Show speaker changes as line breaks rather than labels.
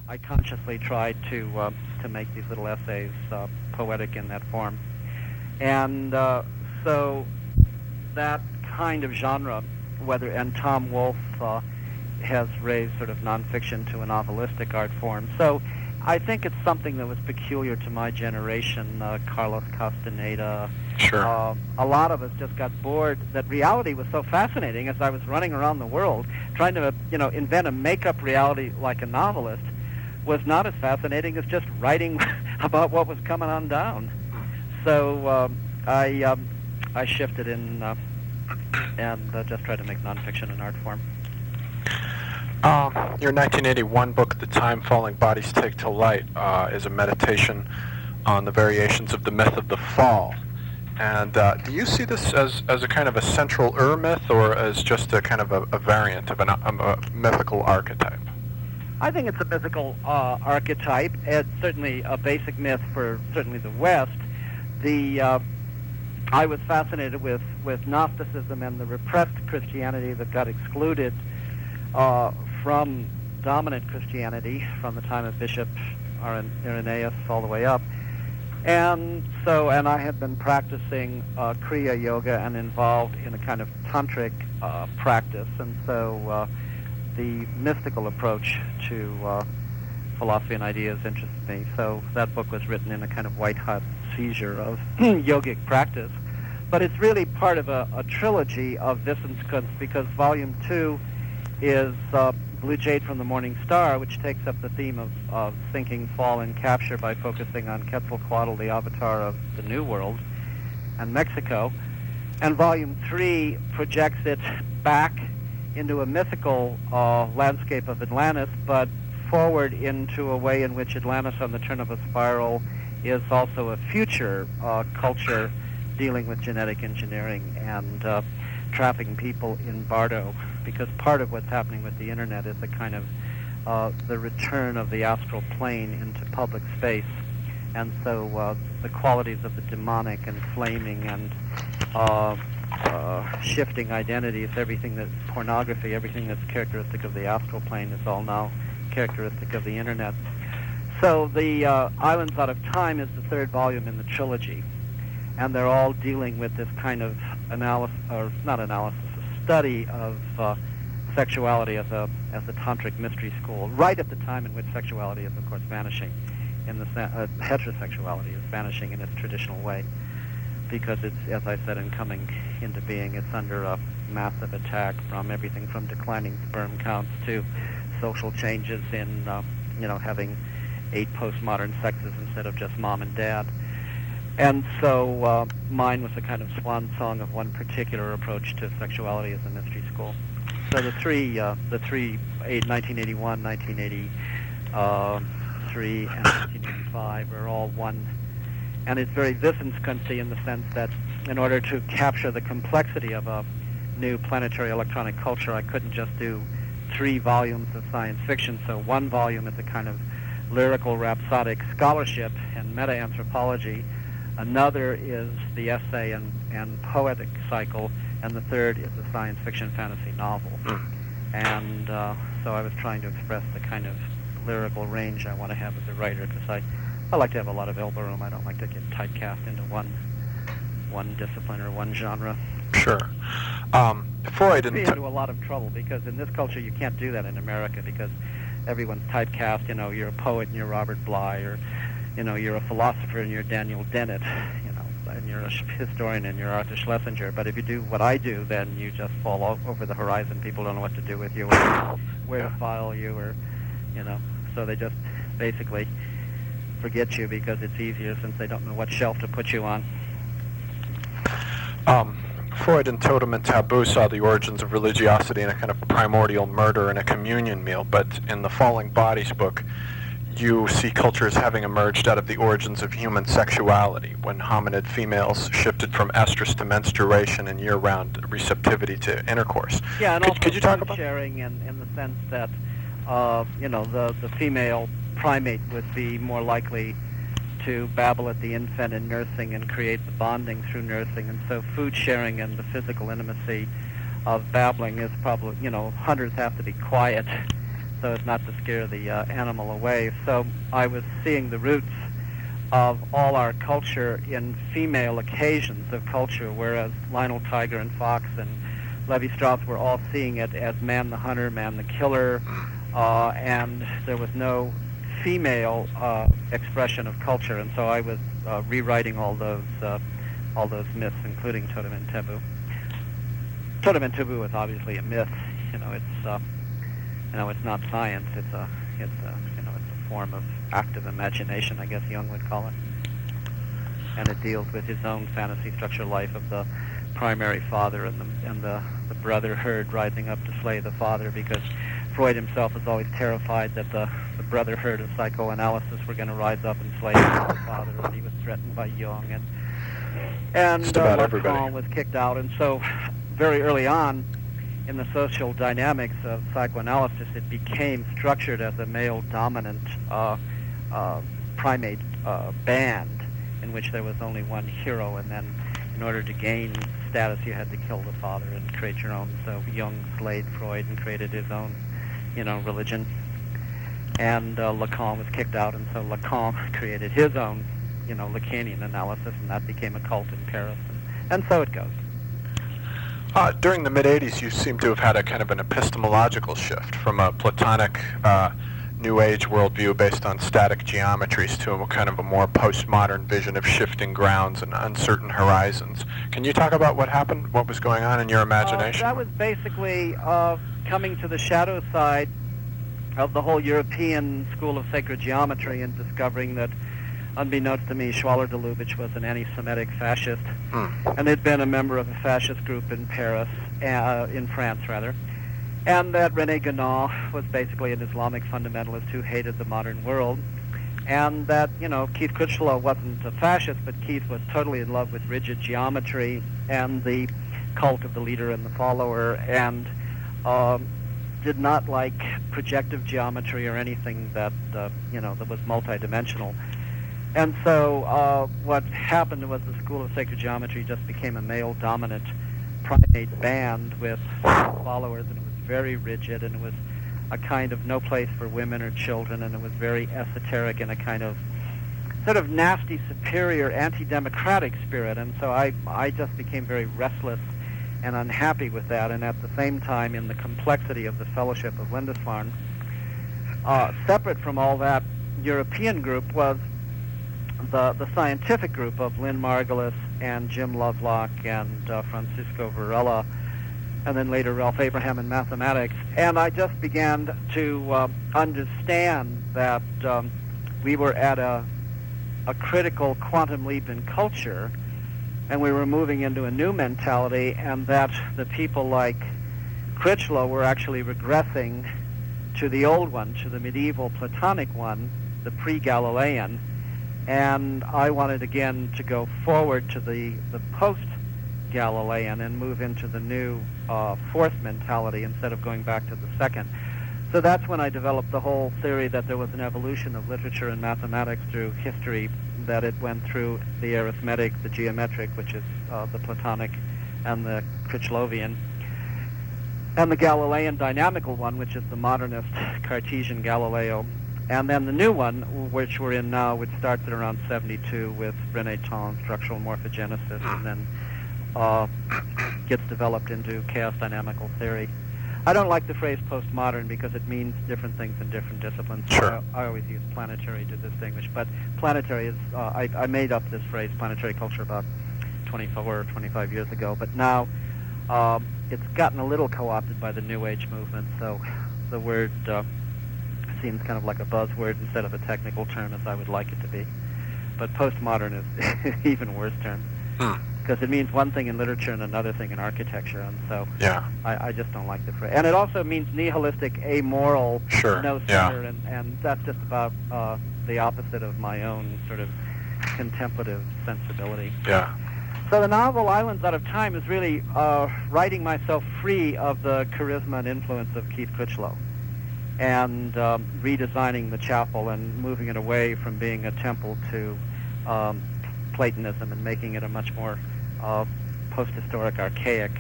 I consciously tried to make these little essays poetic in that form. And so that kind of genre, and Tom Wolfe has raised sort of nonfiction to a novelistic art form. So I think it's something that was peculiar to my generation, Carlos Castaneda.
Sure.
A lot of us just got bored that reality was so fascinating as I was running around the world trying to, invent a make-up reality like a novelist was not as fascinating as just writing about what was coming on down. So I shifted in and just tried to make nonfiction an art form.
Your 1981 book, The Time Falling Bodies Take to Light, is a meditation on the variations of the myth of the fall. And do you see this as a kind of a central myth, or as just a kind of a variant of a mythical archetype?
I think it's a mythical archetype. It's certainly a basic myth for certainly the West. I was fascinated with Gnosticism and the repressed Christianity that got excluded from dominant Christianity from the time of Bishop Irenaeus all the way up. And I had been practicing Kriya Yoga and involved in a kind of tantric practice, and so the mystical approach to philosophy and ideas interests me. So that book was written in a kind of white-hot seizure of yogic practice. But it's really part of a trilogy of Wissenskunst, because Volume 2 is Blue Jade from the Morning Star, which takes up the theme of thinking, fall, and capture by focusing on Quetzalcoatl, the avatar of the New World, and Mexico. And Volume 3 projects it back into a mythical landscape of Atlantis, but forward into a way in which Atlantis on the turn of a spiral is also a future culture dealing with genetic engineering and trapping people in Bardo, because part of what's happening with the internet is a kind of the return of the astral plane into public space. And so the qualities of the demonic and flaming and shifting identities, everything that's pornography, everything that's characteristic of the astral plane is all now characteristic of the internet. So the Islands Out of Time is the third volume in the trilogy, and they're all dealing with this kind of study of sexuality as a tantric mystery school, right at the time in which sexuality is, of course, vanishing, heterosexuality is vanishing in its traditional way, because it's, as I said, in coming into being, it's under a massive attack from everything from declining sperm counts to social changes in, having 8 postmodern sexes instead of just mom and dad. And so mine was a kind of swan song of one particular approach to sexuality as a mystery school. So the three 1981, 1983, and 1985 are all one. And it's very Wissenskunsty in the sense that in order to capture the complexity of a new planetary electronic culture, I couldn't just do 3 volumes of science fiction. So one volume is a kind of lyrical rhapsodic scholarship and meta-anthropology. Another is the essay and poetic cycle, and the third is the science fiction fantasy novel. And so I was trying to express the kind of lyrical range I want to have as a writer, because I like to have a lot of elbow room. I don't like to get typecast into one discipline or one genre.
Sure. Freud
and into a lot of trouble, because in this culture you can't do that in America, because everyone's typecast. You're a poet and you're Robert Bly, or you're a philosopher and you're Daniel Dennett, and you're a historian and you're Arthur Schlesinger. But if you do what I do, then you just fall over the horizon. People don't know what to do with you, or where to file you, or so they just basically forget you because it's easier, since they don't know what shelf to put you on.
Freud in Totem and Taboo saw the origins of religiosity in a kind of primordial murder and a communion meal, but in the Falling Bodies book, you see culture as having emerged out of the origins of human sexuality, when hominid females shifted from estrus to menstruation and year-round receptivity to intercourse.
Yeah, and
could you talk about
sharing in the sense that the female primate would be more likely to babble at the infant in nursing and create the bonding through nursing, and so food sharing and the physical intimacy of babbling is probably, hunters have to be quiet so as not to scare the animal away. So I was seeing the roots of all our culture in female occasions of culture, whereas Lionel Tiger and Fox and Levi-Strauss were all seeing it as man the hunter, man the killer, and there was no female expression of culture. And so I was rewriting all those myths, including Totem and Taboo. Totem and Taboo is obviously a myth. It's not science. It's a form of active imagination, I guess Jung would call it. And it deals with his own fantasy structure life of the primary father and the brother herd rising up to slay the father, because Freud himself was always terrified that the brother herd of psychoanalysis were going to rise up and slay the father, and he was threatened by Jung. And Lacan was kicked out, and so very early on in the social dynamics of psychoanalysis, it became structured as a male-dominant primate band in which there was only one hero, and then in order to gain status you had to kill the father and create your own. So Jung slayed Freud and created his own, religion. And Lacan was kicked out, and so Lacan created his own, Lacanian analysis, and that became a cult in Paris, and so it goes.
During the mid-'80s, you seem to have had a kind of an epistemological shift from a Platonic New Age worldview based on static geometries to a kind of a more postmodern vision of shifting grounds and uncertain horizons. Can you talk about what happened, what was going on in your imagination?
That was basically coming to the shadow side of the whole European school of sacred geometry and discovering that, unbeknownst to me, Schwaller de Lubitsch was an anti-Semitic fascist, and had been a member of a fascist group in Paris, in France rather, and that René Guénon was basically an Islamic fundamentalist who hated the modern world, and that, Keith Critchlow wasn't a fascist, but Keith was totally in love with rigid geometry and the cult of the leader and the follower, and did not like projective geometry or anything that, that was multidimensional. And so what happened was the School of Sacred Geometry just became a male-dominant primate band with followers, and it was very rigid, and it was a kind of no place for women or children, and it was very esoteric in a kind of sort of nasty, superior, anti-democratic spirit. And so I just became very restless and unhappy with that, and at the same time, in the complexity of the Fellowship of Lindisfarne, separate from all that European group was the scientific group of Lynn Margulis and Jim Lovelock and Francisco Varela, and then later Ralph Abraham in mathematics. And I just began to understand that we were at a critical quantum leap in culture, and we were moving into a new mentality, and that the people like Critchlow were actually regressing to the old one, to the medieval Platonic one, the pre-Galilean. And I wanted again to go forward to the post-Galilean and move into the new fourth mentality instead of going back to the second. So that's when I developed the whole theory that there was an evolution of literature and mathematics through history, that it went through the arithmetic, the geometric, which is the Platonic, and the Critchlovian, and the Galilean dynamical one, which is the modernist Cartesian Galileo, and then the new one, which we're in now, which starts at around 72 with René Ton's structural morphogenesis, and then gets developed into chaos dynamical theory. I don't like the phrase postmodern because it means different things in different disciplines.
Sure.
I always use planetary to distinguish, but planetary is, I made up this phrase, planetary culture, about 24 or 25 years ago, but now it's gotten a little co-opted by the New Age movement, so the word seems kind of like a buzzword instead of a technical term as I would like it to be. But postmodern is an even worse term, because it means one thing in literature and another thing in architecture, and so I just don't like the phrase. And it also means nihilistic, amoral, no center, and that's just about the opposite of my own sort of contemplative sensibility.
Yeah.
So the novel Islands Out of Time is really writing myself free of the charisma and influence of Keith Critchlow, and redesigning the chapel and moving it away from being a temple to Platonism and making it a much more post-historic, archaic